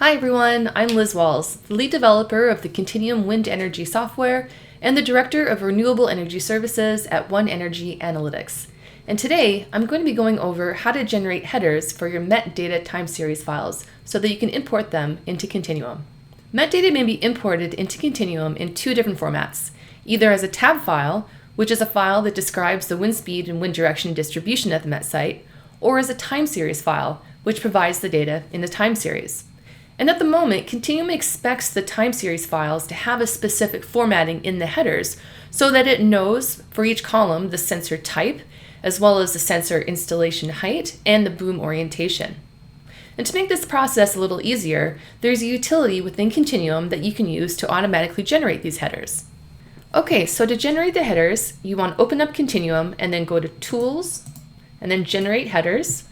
Hi everyone, I'm Liz Walls, the lead developer of the Continuum wind energy software and the director of renewable energy services at One Energy Analytics. And today I'm going to be going over how to generate headers for your metadata time series files so that you can import them into Continuum. Metadata may be imported into Continuum in two different formats, either as a tab file, which is a file that describes the wind speed and wind direction distribution at the met site, or as a time series file, which provides the data in the time series. And at the moment, Continuum expects the time series files to have a specific formatting in the headers so that it knows for each column the sensor type, as well as the sensor installation height and the boom orientation. And to make this process a little easier, there's a utility within Continuum that you can use to automatically generate these headers. Okay, so to generate the headers, you want to open up Continuum and then go to Tools and then Generate Headers,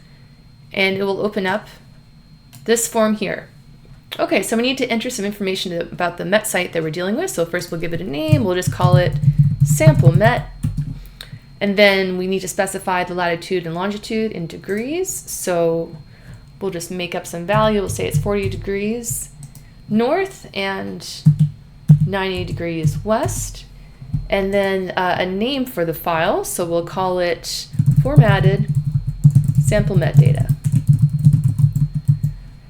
and it will open up this form here. Okay, so we need to enter some information about the met site that we're dealing with. So first we'll give it a name. We'll just call it sample met. And then we need to specify the latitude and longitude in degrees. So we'll just make up some value. We'll say it's 40 degrees north and 90 degrees west. And then a name for the file. So we'll call it formatted sample metadata.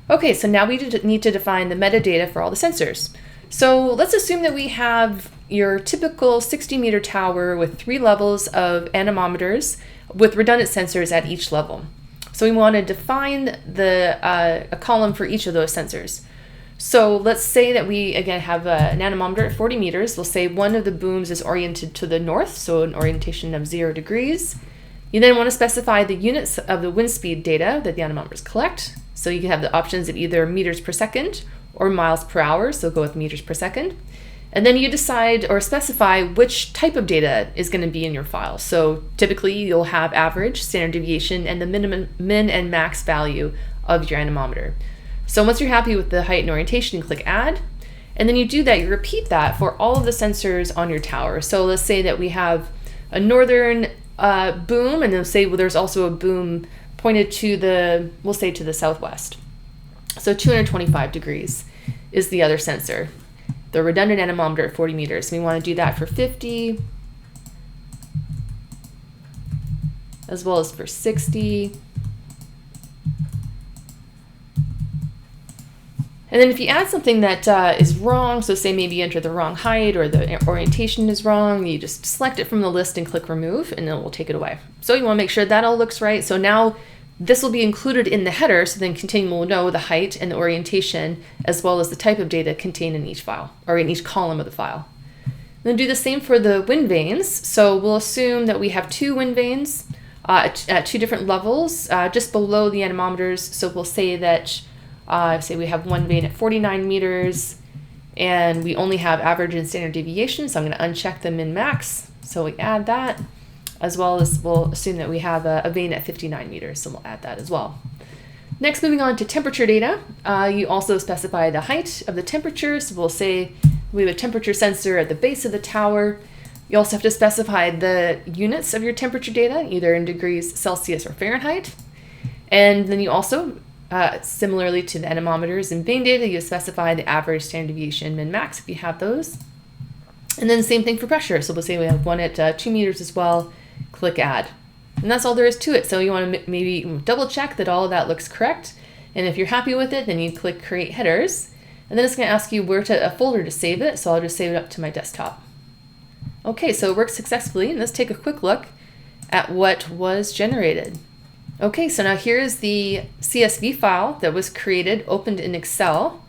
Okay, so now we need to define the metadata for all the sensors. So let's assume that we have your typical 60-meter tower with 3 levels of anemometers with redundant sensors at each level. So we want to define a column for each of those sensors. So let's say that we, again, have an anemometer at 40 meters. We'll say one of the booms is oriented to the north, so an orientation of 0 degrees. You then want to specify the units of the wind speed data that the anemometers collect. So you can have the options of either meters per second or miles per hour, so go with meters per second. And then you decide or specify which type of data is going to be in your file. So typically you'll have average, standard deviation, and the min and max value of your anemometer. So once you're happy with the height and orientation, you click Add. And then you do that, you repeat that for all of the sensors on your tower. So let's say that we have a northern boom, and then say there's also a boom pointed to we'll say to the southwest. So 225 degrees is the other sensor, the redundant anemometer at 40 meters. We want to do that for 50, as well as for 60. And then if you add something that is wrong, so say maybe you enter the wrong height or the orientation is wrong, you just select it from the list and click remove, and then we'll take it away. So you want to make sure that all looks right. So now this will be included in the header, so then Continuum will know the height and the orientation, as well as the type of data contained in each file, or in each column of the file. And then do the same for the wind vanes. So we'll assume that we have 2 wind vanes at 2 different levels, just below the anemometers. So we'll say that say we have one vane at 49 meters, and we only have average and standard deviation, so I'm going to uncheck the min-max. So we add that, as well as we'll assume that we have a vane at 59 meters, so we'll add that as well. Next, moving on to temperature data, you also specify the height of the temperature. So we'll say we have a temperature sensor at the base of the tower. You also have to specify the units of your temperature data, either in degrees Celsius or Fahrenheit. And then you also similarly to the anemometers and vane data, you specify the average, standard deviation, min-max if you have those. And then the same thing for pressure. So we'll say we have one at 2 meters as well, click Add. And that's all there is to it. So you want to maybe double check that all of that looks correct. And if you're happy with it, then you click Create Headers. And then it's going to ask you a folder to save it. So I'll just save it up to my desktop. Okay, so it worked successfully. And let's take a quick look at what was generated. Okay, so now here's the CSV file that was created, opened in Excel.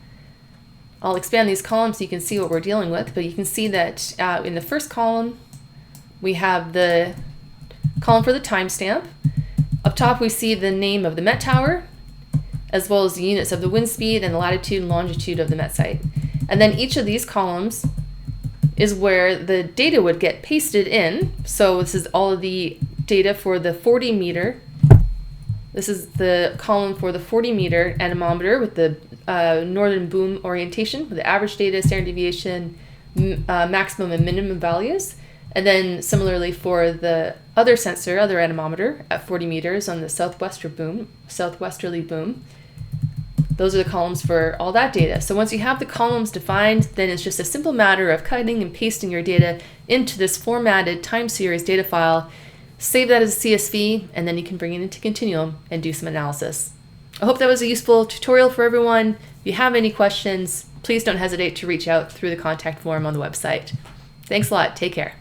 I'll expand these columns so you can see what we're dealing with, but you can see that in the first column, we have the column for the timestamp. Up top, we see the name of the met tower, as well as the units of the wind speed and the latitude and longitude of the met site. And then each of these columns is where the data would get pasted in. So this is all of the data for the 40 meter. This is the column for the 40-meter anemometer with the northern boom orientation, with the average data, standard deviation, maximum and minimum values. And then similarly for the other sensor, other anemometer at 40 meters on the southwesterly boom, Those are the columns for all that data. So once you have the columns defined, then it's just a simple matter of cutting and pasting your data into this formatted time series data file, save that as a CSV, and then you can bring it into Continuum and do some analysis. I hope that was a useful tutorial for everyone. If you have any questions, please don't hesitate to reach out through the contact form on the website. Thanks a lot. Take care.